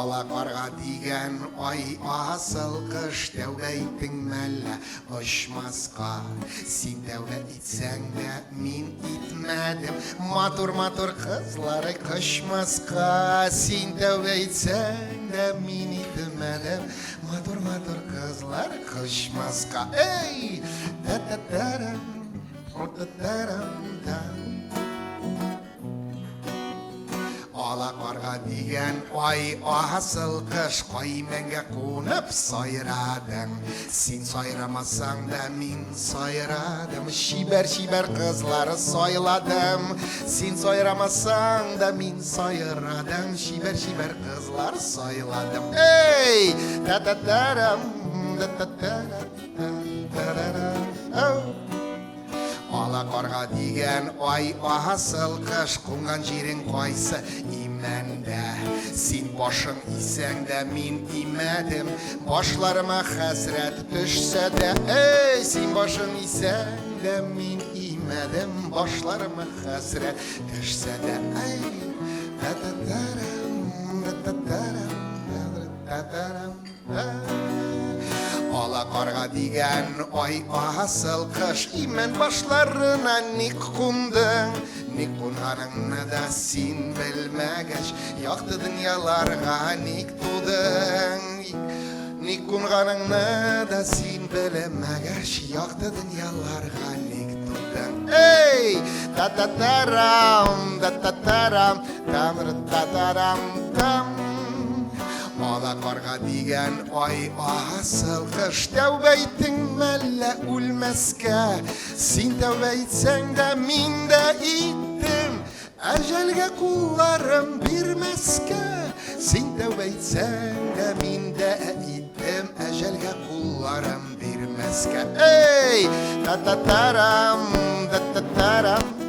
Ала қарға деген ай асыл қыш тәубе иттің мәлі ұшмасқа. Сен тәубе итсәң дә мин итмәдім, матур қызлары қышмасқа. Сен тәубе итсәң дә мин итмәдім, матур қызлар қышмасқа. Эй! Та-та-тарам, та-тарам-там. Ала қарға деген ай асыл қыш, қой мәңге қонып сайрадың. Сен сайрамасаң да мен сайрадым, шибәр қызлары сайладым. Сен сайрамасаң да мен сайрадым, шибәр қызлар сайладым. Эй! Та-та-тарам, та-та-тарам. Ала қарға деген ай асыл қыш, қонған жерің қайсы имәнді. Сен башың исәң дә мен имәдім, башларыма хәсрәт түшсә дә. Эй, сен башың исәң дә мен имәдім, башларыма хәсрәт түшсә дә. Эй, та-та-тарам, та-та-тарам, та-та-тарам. Ала қарға деген ай асыл қыш, имән башларына ник қундың. Ник қунғаныңны да сен білмәгәш, яқты дүнияларға ник тудың. Ник қунғаныңны да сен білмәгәш, яқты дүнияларға ник тудың. Эй! Та-та-тарам, та-та-тарам, та-та-тарам. Ала қарға деген ай асыл қыш, тәубе иттің мәлі өлмәскә. Сен тәубе итсәң дә мин дә иттім, әжәлгә кулларым бирмәскә. Сен тәубе итсәң дә мин дә иттім, әжәлгә кулларым бирмәскә. Эй! Та-та-тарам, та-та-тарам.